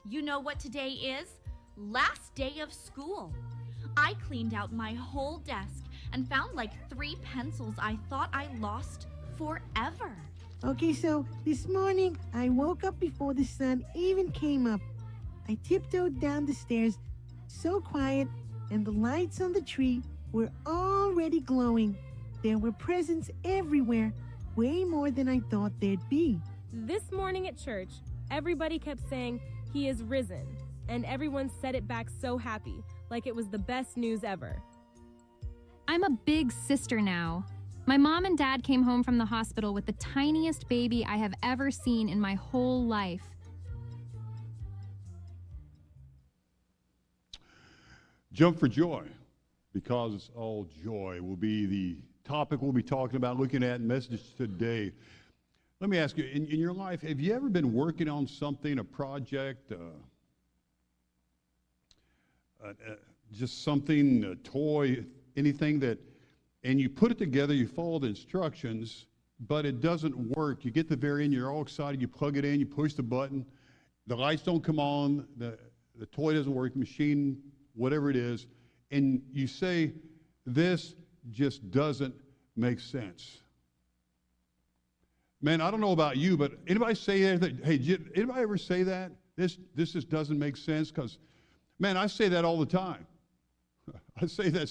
You know what today is? Last day of school. I cleaned out my whole desk and found like 3 pencils I thought I lost forever. Okay, so this morning I woke up before the sun even came up. I tiptoed down the stairs, so quiet, and the lights on the tree were already glowing. There were presents everywhere, way more than I thought there'd be. This morning at church, everybody kept saying, "He is risen," and everyone said it back so happy, like it was the best news ever. I'm a big sister now. My mom and dad came home from the hospital with the tiniest baby I have ever seen in my whole life. Jump for joy, because all joy will be the topic we'll be talking about, looking at in message today. Let me ask you, in your life, have you ever been working on something, a project, just something, a toy, anything that, and you put it together, you follow the instructions, but it doesn't work. You get to the very end, you're all excited, you plug it in, you push the button, the lights don't come on, the toy doesn't work, the machine, whatever it is, and you say, this just doesn't make sense. Man, I don't know about you, but anybody say that? Hey, anybody ever say that? This just doesn't make sense? Because, man, I say that all the time. I say that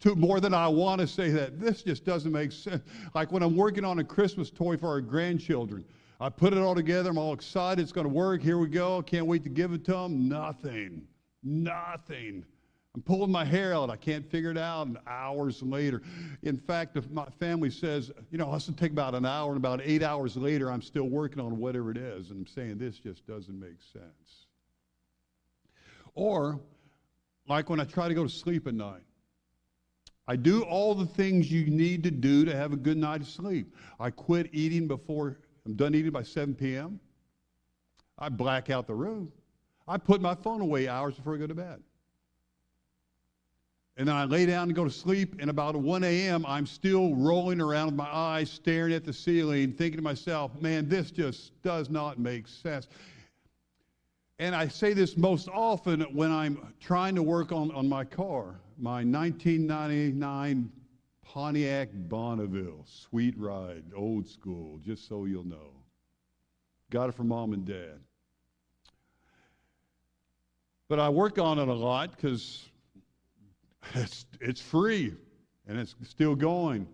to more than I want to say that. This just doesn't make sense. Like when I'm working on a Christmas toy for our grandchildren, I put it all together. I'm all excited. It's going to work. Here we go. Can't wait to give it to them. Nothing. I'm pulling my hair out. I can't figure it out. And hours later, in fact, if my family says, you know, it's going to take about an hour, and about 8 hours later, I'm still working on whatever it is, and I'm saying this just doesn't make sense. Or like when I try to go to sleep at night. I do all the things you need to do to have a good night's sleep. I quit eating before I'm done eating by 7 p.m. I black out the room. I put my phone away hours before I go to bed. And then I lay down and go to sleep, and about 1 a.m., I'm still rolling around with my eyes, staring at the ceiling, thinking to myself, man, this just does not make sense. And I say this most often when I'm trying to work on my car, my 1999 Pontiac Bonneville, sweet ride, old school, just so you'll know. Got it from mom and dad. But I work on it a lot because it's free and it's still going.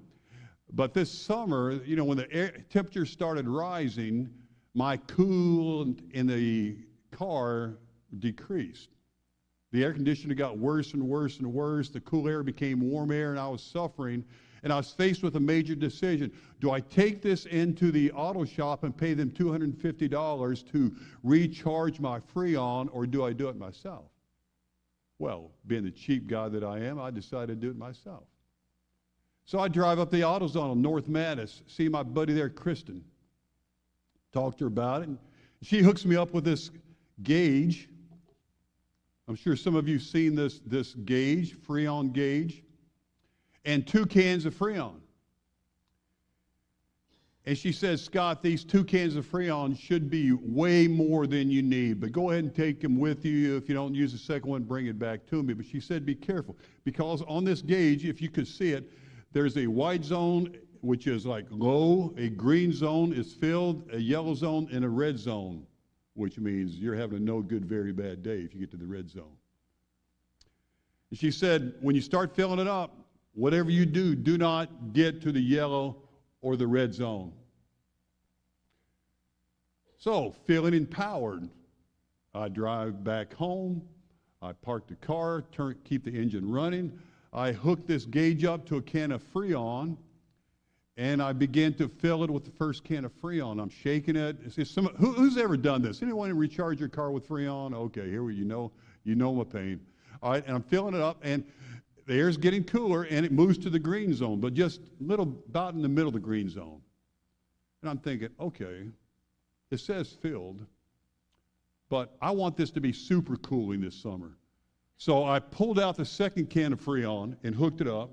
But this summer, you know, when the temperature started rising, my coolant in the car decreased. The air conditioner got worse and worse and worse. The cool air became warm air, and I was suffering. And I was faced with a major decision. Do I take this into the auto shop and pay them $250 to recharge my Freon, or do I do it myself? Well, being the cheap guy that I am, I decided to do it myself. So I drive up the AutoZone on North Mattis, see my buddy there, Kristen. Talk to her about it. And she hooks me up with this gauge. I'm sure some of you have seen this gauge, Freon gauge, and 2 cans of Freon. And she says, Scott, these 2 cans of Freon should be way more than you need, but go ahead and take them with you. If you don't use the second one, bring it back to me. But she said, be careful, because on this gauge, if you could see it, there's a white zone, which is like low, a green zone is filled, a yellow zone, and a red zone, which means you're having a no good, very bad day if you get to the red zone. And she said, when you start filling it up, whatever you do, do not get to the yellow or the red zone. So, feeling empowered, I drive back home, I park the car, keep the engine running, I hook this gauge up to a can of Freon, and I began to fill it with the first can of Freon. I'm shaking it. Who's ever done this? Anyone recharge your car with Freon? Okay, here you know my pain. All right, and I'm filling it up, and the air's getting cooler, and it moves to the green zone, but just about in the middle of the green zone. And I'm thinking, okay, it says filled, but I want this to be super cooling this summer. So I pulled out the second can of Freon and hooked it up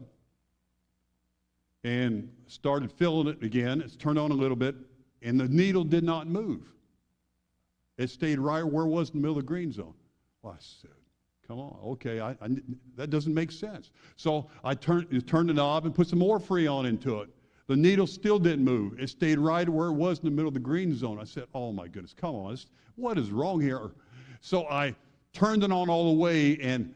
and started filling it again. It's turned on a little bit, and the needle did not move. It stayed right where it was in the middle of the green zone. Well, I said, come on, okay, that doesn't make sense. So I turned the knob and put some more Freon into it. The needle still didn't move. It stayed right where it was in the middle of the green zone. I said, oh my goodness, come on, what is wrong here? So I turned it on all the way and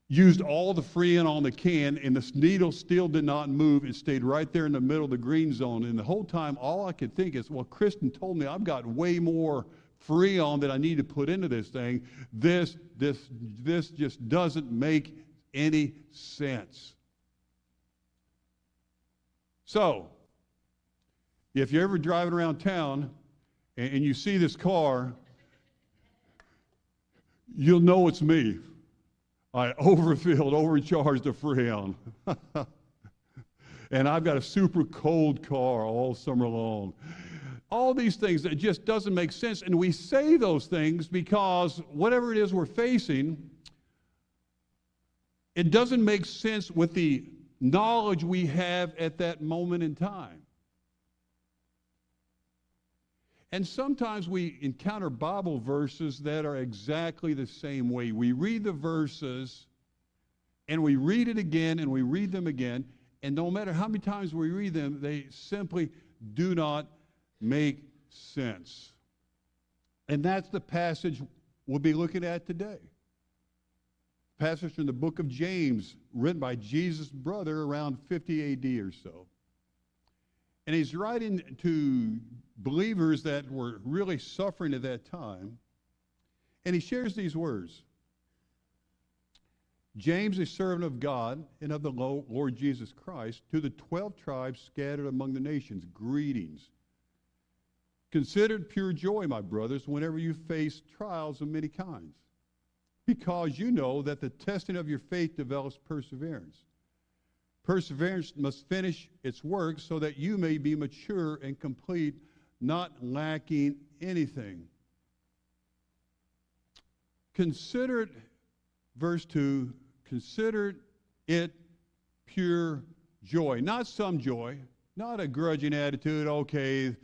used all the Freon on the can, and the needle still did not move. It stayed right there in the middle of the green zone. And the whole time, all I could think is, well, Kristen told me I've got way more Freon that I need to put into this thing. This just doesn't make any sense. So, if you're ever driving around town and you see this car, you'll know it's me. I overcharged the Freon. And I've got a super cold car all summer long. All these things that just doesn't make sense. And we say those things because whatever it is we're facing, it doesn't make sense with the knowledge we have at that moment in time. And sometimes we encounter Bible verses that are exactly the same way. We read the verses, and we read it again, and we read them again, and no matter how many times we read them, they simply do not make sense. And that's the passage we'll be looking at today. Passage from the book of James, written by Jesus' brother around 50 AD or so. And he's writing to believers that were really suffering at that time. And he shares these words. James, a servant of God and of the Lord Jesus Christ, to the 12 tribes scattered among the nations, greetings. Consider it pure joy, my brothers, whenever you face trials of many kinds, because you know that the testing of your faith develops perseverance. Perseverance must finish its work so that you may be mature and complete, not lacking anything. Consider it, verse 2, consider it pure joy. Not some joy, not a grudging attitude, okay,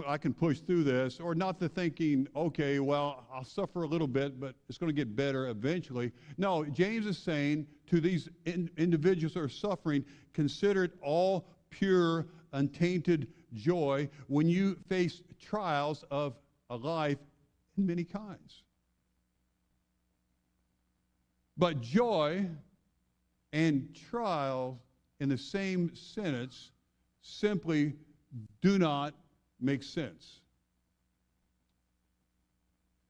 I can push through this, or not the thinking, okay, well, I'll suffer a little bit, but it's going to get better eventually. No, James is saying to these individuals who are suffering, consider it all pure, untainted joy when you face trials of a life in many kinds. But joy and trial in the same sentence simply do not make sense.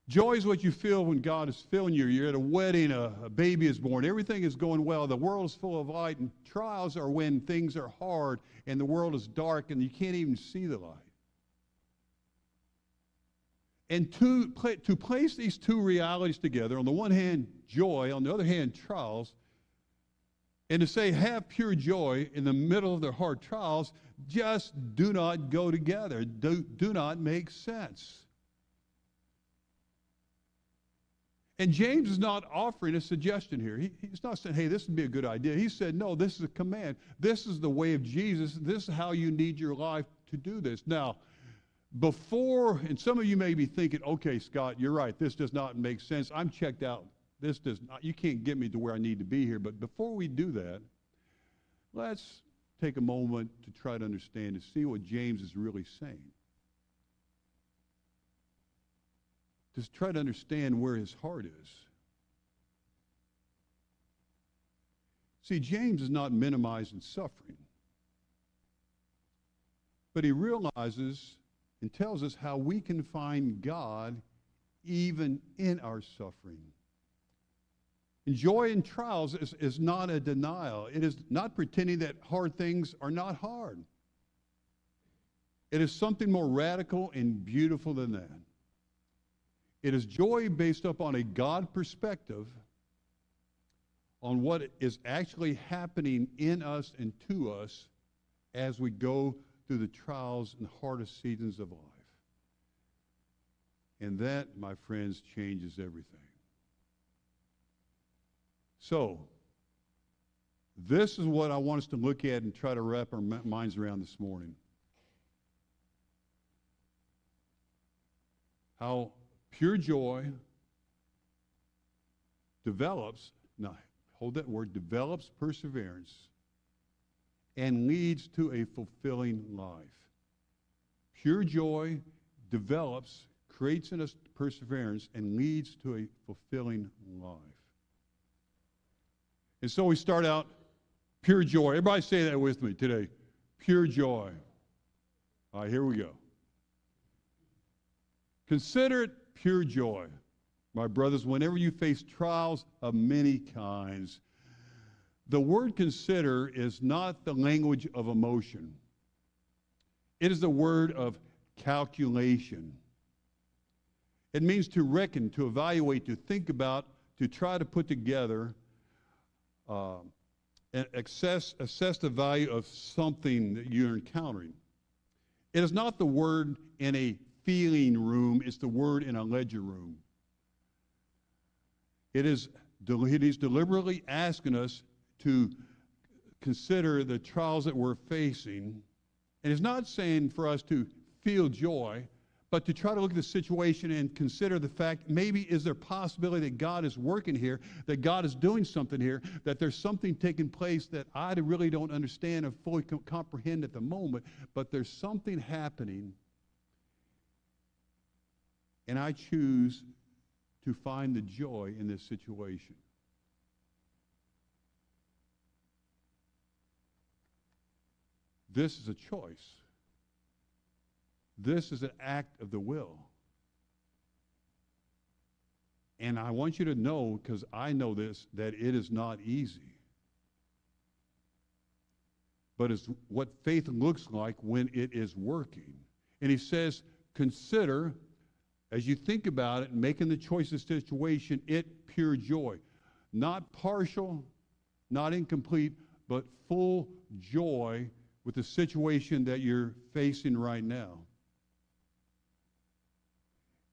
Joy is what you feel when God is filling you. You're at a wedding, a baby is born, everything is going well, the world is full of light, and trials are when things are hard and the world is dark and you can't even see the light. And to place these two realities together, on the one hand, joy, on the other hand, trials, and to say have pure joy in the middle of their hard trials, just do not go together, do not make sense. And James is not offering a suggestion here. He's not saying, hey, this would be a good idea. He said, no, this is a command. This is the way of Jesus. This is how you need your life to do this. Now, before, and some of you may be thinking, okay, Scott, you're right. This does not make sense. I'm checked out. This does not, you can't get me to where I need to be here. But before we do that, let's take a moment to try to understand, to see what James is really saying. To try to understand where his heart is. See, James is not minimizing suffering, but he realizes and tells us how we can find God even in our suffering. And joy in trials is not a denial. It is not pretending that hard things are not hard. It is something more radical and beautiful than that. It is joy based upon a God perspective on what is actually happening in us and to us as we go through the trials and hardest seasons of life. And that, my friends, changes everything. So, this is what I want us to look at and try to wrap our minds around this morning. how pure joy develops, now hold that word, develops perseverance and leads to a fulfilling life. Pure joy develops, creates in us perseverance, and leads to a fulfilling life. And so we start out pure joy. Everybody say that with me today. Pure joy. All right, here we go. Consider it pure joy, my brothers, whenever you face trials of many kinds. The word consider is not the language of emotion. It is the word of calculation. It means to reckon, to evaluate, to think about, to try to put together, and assess the value of something that you're encountering. It is not the word in a feeling room, it's the word in a ledger room. He's deliberately asking us to consider the trials that we're facing. And it's not saying for us to feel joy, but to try to look at the situation and consider the fact, maybe is there a possibility that God is working here, that God is doing something here, that there's something taking place that I really don't understand and fully comprehend at the moment, but there's something happening, and I choose to find the joy in this situation. This is a choice. This is an act of the will. And I want you to know, because I know this, that it is not easy. But it's what faith looks like when it is working. And he says, consider, as you think about it, making the choice of situation, it pure joy. Not partial, not incomplete, but full joy with the situation that you're facing right now.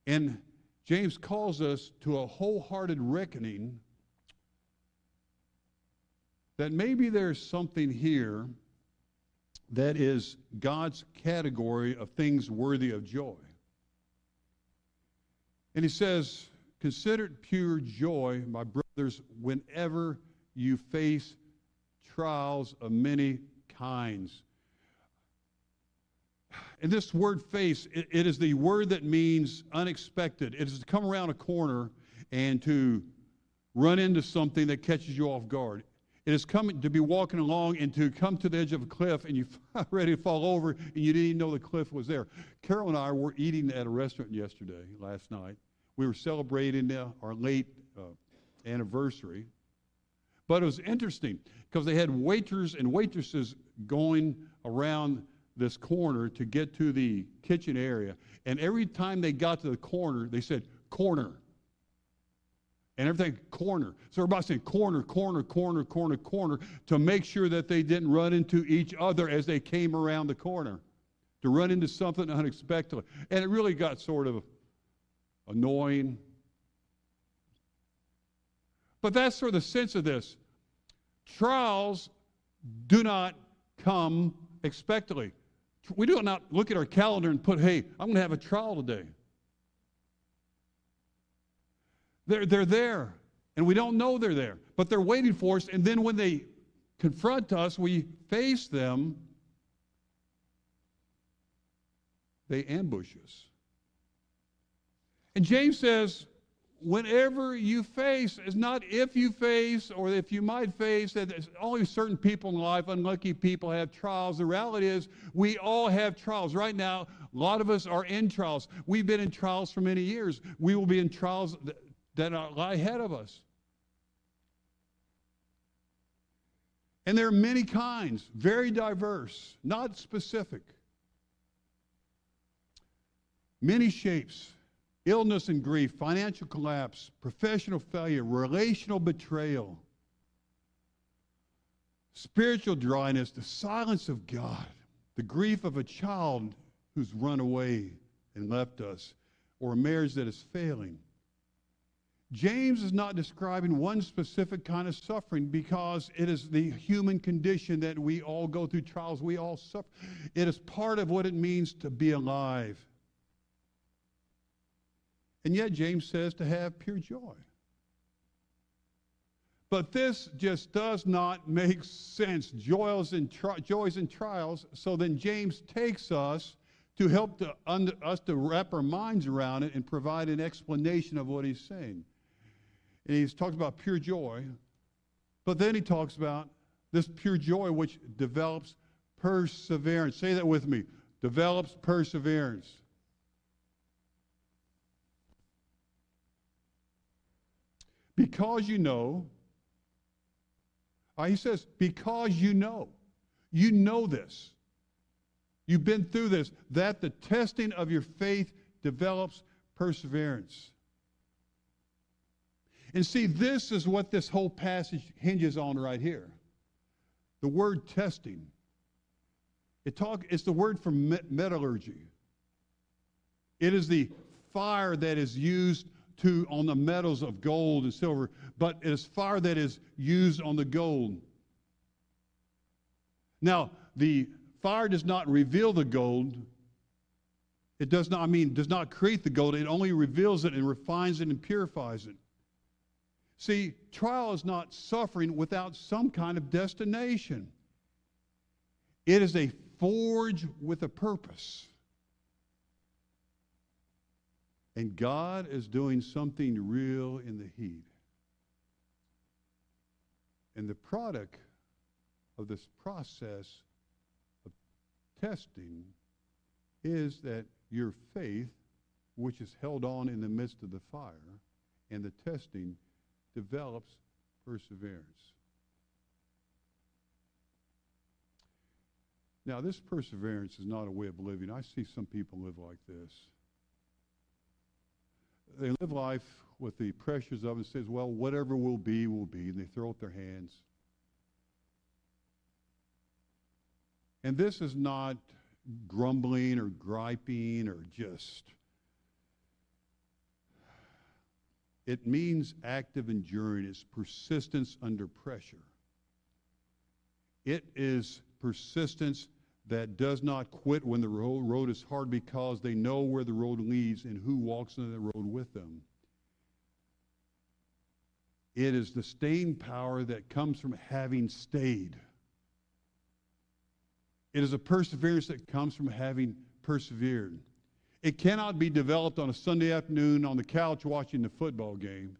And James calls us to a wholehearted reckoning that maybe there's something here that is God's category of things worthy of joy. And he says, consider it pure joy, my brothers, whenever you face trials of many kinds. And this word face, it is the word that means unexpected. It is to come around a corner and to run into something that catches you off guard. It is coming to be walking along and to come to the edge of a cliff and you're ready to fall over and you didn't even know the cliff was there. Carol and I were eating at a restaurant last night. We were celebrating our late anniversary. But it was interesting because they had waiters and waitresses going around this corner to get to the kitchen area. And every time they got to the corner, they said, corner. And everything, corner. So everybody saying corner, corner, corner, corner, corner, to make sure that they didn't run into each other as they came around the corner, to run into something unexpectedly. And it really got sort of annoying. But that's sort of the sense of this. Trials do not come expectedly. We do not look at our calendar and put, hey, I'm going to have a trial today. They're there, and we don't know they're there, but they're waiting for us, and then when they confront us, we face them, they ambush us. And James says, whenever you face, it's not if you face or if you might face, that only certain people in life, unlucky people, have trials. The reality is we all have trials. Right now, a lot of us are in trials. We've been in trials for many years. We will be in trials that lie ahead of us. And there are many kinds, very diverse, not specific. Many shapes. Illness and grief, financial collapse, professional failure, relational betrayal, spiritual dryness, the silence of God, the grief of a child who's run away and left us, or a marriage that is failing. James is not describing one specific kind of suffering because it is the human condition that we all go through trials, we all suffer. It is part of what it means to be alive. And yet James says to have pure joy. But this just does not make sense. Joys and trials. So then James takes us to help us to wrap our minds around it and provide an explanation of what he's saying. And he's talked about pure joy, but then he talks about this pure joy which develops perseverance. Say that with me. Develops perseverance. Because you know, he says, because you know this, you've been through this, that the testing of your faith develops perseverance. And see, this is what this whole passage hinges on right here. The word testing. It's the word for metallurgy. It is the fire that is used on the metals of gold and silver, but it is fire that is used on the gold. Now, the fire does not reveal the gold. It does not create the gold. It only reveals it and refines it and purifies it. See, trial is not suffering without some kind of destination. It is a forge with a purpose. And God is doing something real in the heat. And the product of this process of testing is that your faith, which is held on in the midst of the fire, and the testing develops perseverance. Now, this perseverance is not a way of living. I see some people live like this. They live life with the pressures of it. Says, well, whatever will be, and they throw up their hands. And this is not grumbling or griping or just. It means active enduring. It's persistence under pressure. It is persistence that does not quit when the road is hard, because they know where the road leads and who walks on the road with them. It is the staying power that comes from having stayed. It is a perseverance that comes from having persevered. It cannot be developed on a Sunday afternoon on the couch watching the football game.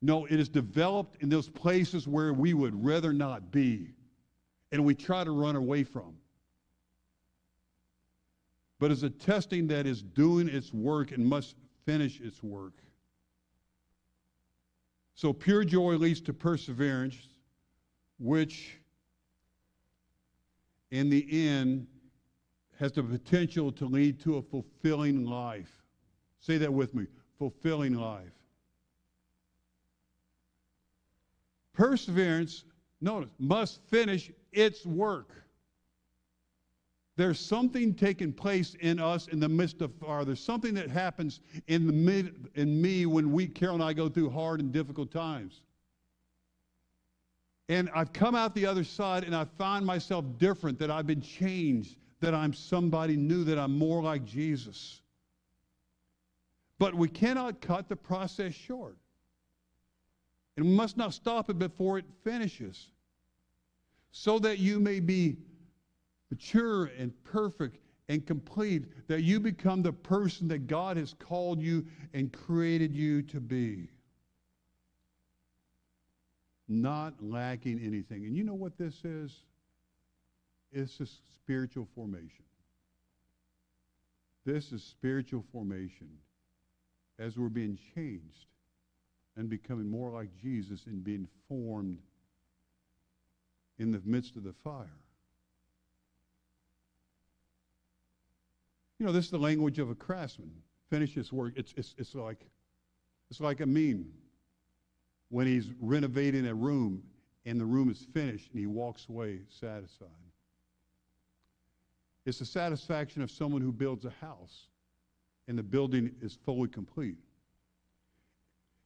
No, it is developed in those places where we would rather not be and we try to run away from. But it's a testing that is doing its work and must finish its work. So pure joy leads to perseverance, which in the end has the potential to lead to a fulfilling life. Say that with me, fulfilling life. Perseverance, notice, must finish its work. There's something taking place in us in the midst of fire. There's something that happens in me when Carol and I go through hard and difficult times. And I've come out the other side and I find myself different, that I've been changed, that I'm somebody new, that I'm more like Jesus. But we cannot cut the process short. And we must not stop it before it finishes, so that you may be mature and perfect and complete, that you become the person that God has called you and created you to be. Not lacking anything. And you know what this is? It's a spiritual formation. This is spiritual formation as we're being changed and becoming more like Jesus and being formed in the midst of the fire. You know, this is the language of a craftsman. Finish his work. It's like a meme when he's renovating a room and the room is finished and he walks away satisfied. It's the satisfaction of someone who builds a house and the building is fully complete.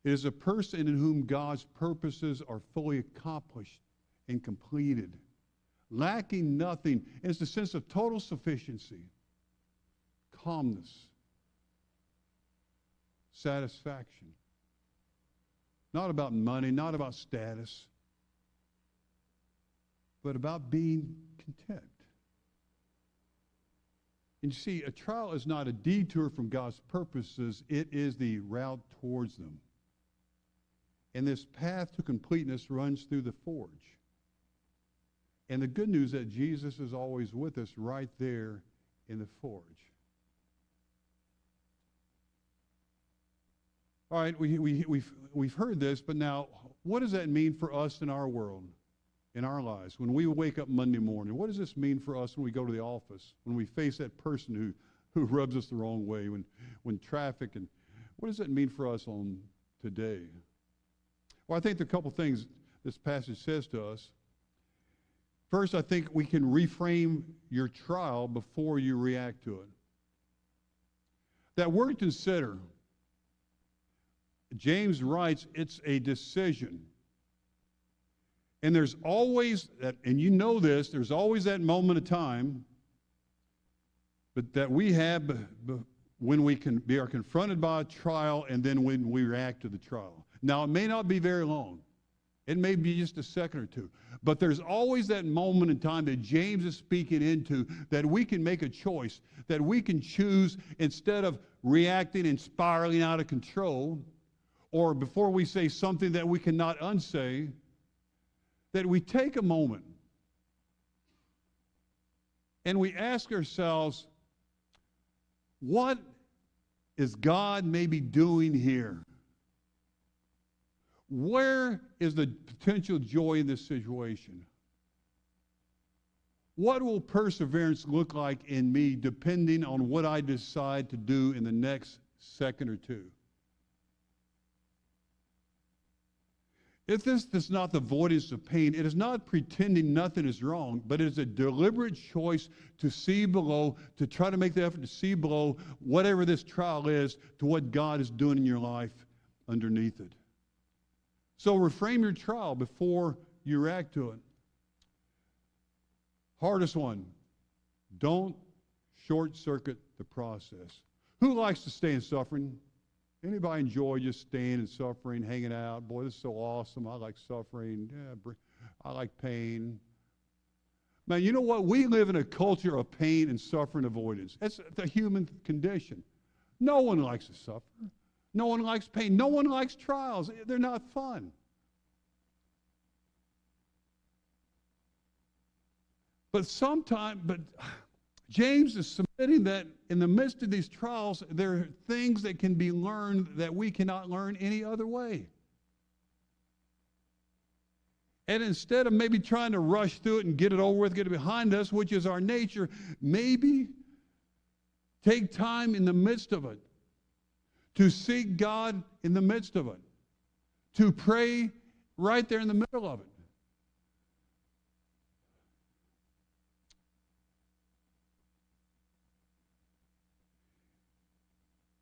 It is a person in whom God's purposes are fully accomplished and completed, lacking nothing. And it's the sense of total sufficiency, calmness, satisfaction. Not about money, not about status, but about being content. And you see, a trial is not a detour from God's purposes, it is the route towards them. And this path to completeness runs through the forge. And the good news is that Jesus is always with us right there in the forge. All right, we've heard this, but now, what does that mean for us in our world, in our lives? When we wake up Monday morning, what does this mean for us when we go to the office, when we face that person who rubs us the wrong way, when traffic, and what does that mean for us on today? Well, I think there are a couple things this passage says to us. First, I think we can reframe your trial before you react to it. That word consider, James writes, it's a decision. And there's always that, and you know this, there's always that moment of time but that we have when we are confronted by a trial and then when we react to the trial. Now, it may not be very long. It may be just a second or two. But there's always that moment in time that James is speaking into that we can make a choice, that we can choose instead of reacting and spiraling out of control, or before we say something that we cannot unsay, that we take a moment and we ask ourselves, what is God maybe doing here? Where is the potential joy in this situation? What will perseverance look like in me depending on what I decide to do in the next second or two? If this is not the avoidance of pain, it is not pretending nothing is wrong, but it is a deliberate choice to see below, to try to make the effort to see below whatever this trial is to what God is doing in your life underneath it. So reframe your trial before you react to it. Hardest one, don't short-circuit the process. Who likes to stay in suffering? Anybody enjoy just staying in suffering, hanging out? Boy, this is so awesome. I like suffering. Yeah, I like pain. Man, you know what? We live in a culture of pain and suffering avoidance. That's the human condition. No one likes to suffer. No one likes pain. No one likes trials. They're not fun. But James is submitting that in the midst of these trials, there are things that can be learned that we cannot learn any other way. And instead of maybe trying to rush through it and get it over with, get it behind us, which is our nature, maybe take time in the midst of it to seek God in the midst of it, to pray right there in the middle of it.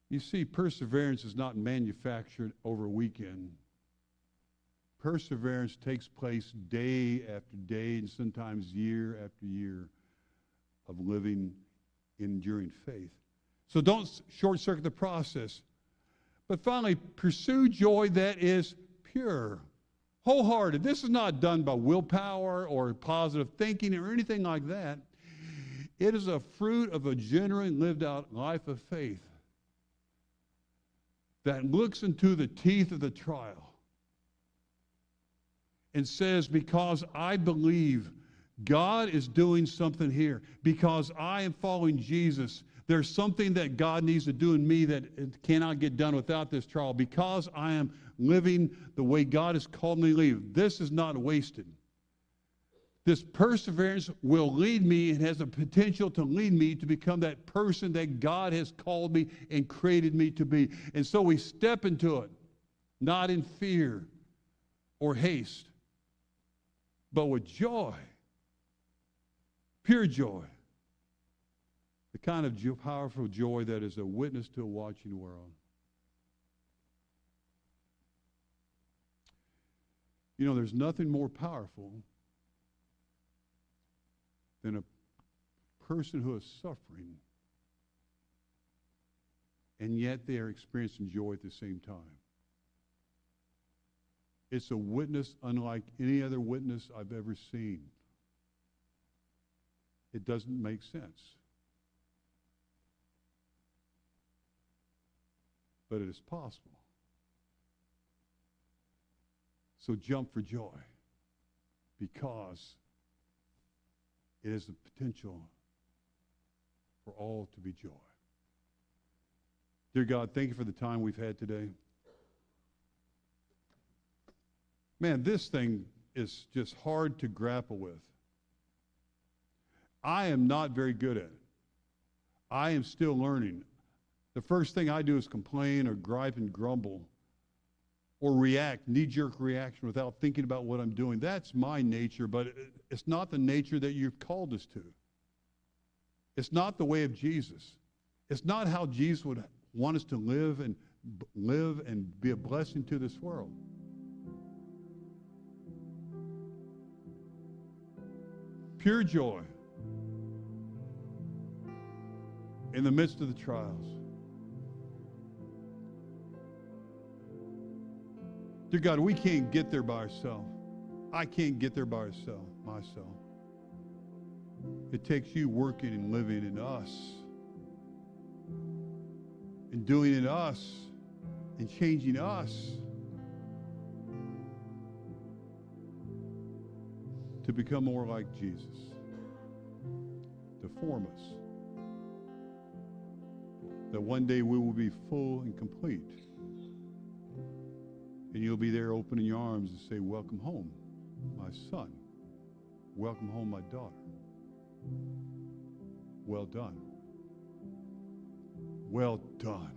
You see, perseverance is not manufactured over a weekend. Perseverance takes place day after day and sometimes year after year of living, enduring faith. So don't short-circuit the process. But finally, pursue joy that is pure, wholehearted. This is not done by willpower or positive thinking or anything like that. It is a fruit of a genuine lived-out life of faith that looks into the teeth of the trial and says, because I believe God is doing something here, because I am following Jesus, there's something that God needs to do in me that it cannot get done without this trial, because I am living the way God has called me to live. This is not wasted. This perseverance will lead me and has the potential to lead me to become that person that God has called me and created me to be. And so we step into it, not in fear or haste, but with joy, pure joy, the kind of powerful joy that is a witness to a watching world. You know, there's nothing more powerful than a person who is suffering and yet they are experiencing joy at the same time. It's a witness unlike any other witness I've ever seen. It doesn't make sense. But it is possible. So jump for joy, because it is the potential for all to be joy. Dear God, thank you for the time we've had today. Man, this thing is just hard to grapple with. I am not very good at it. I am still learning. The first thing I do is complain or gripe and grumble or react, knee-jerk reaction without thinking about what I'm doing. That's my nature, but it's not the nature that you've called us to. It's not the way of Jesus. It's not how Jesus would want us to live and be a blessing to this world. Pure joy in the midst of the trials. Dear God, we can't get there by ourselves. I can't get there by myself. It takes you working and living in us, and doing in us, and changing us to become more like Jesus, to form us, that one day we will be full and complete. And you'll be there opening your arms and say, welcome home, my son. Welcome home, my daughter. Well done. Well done.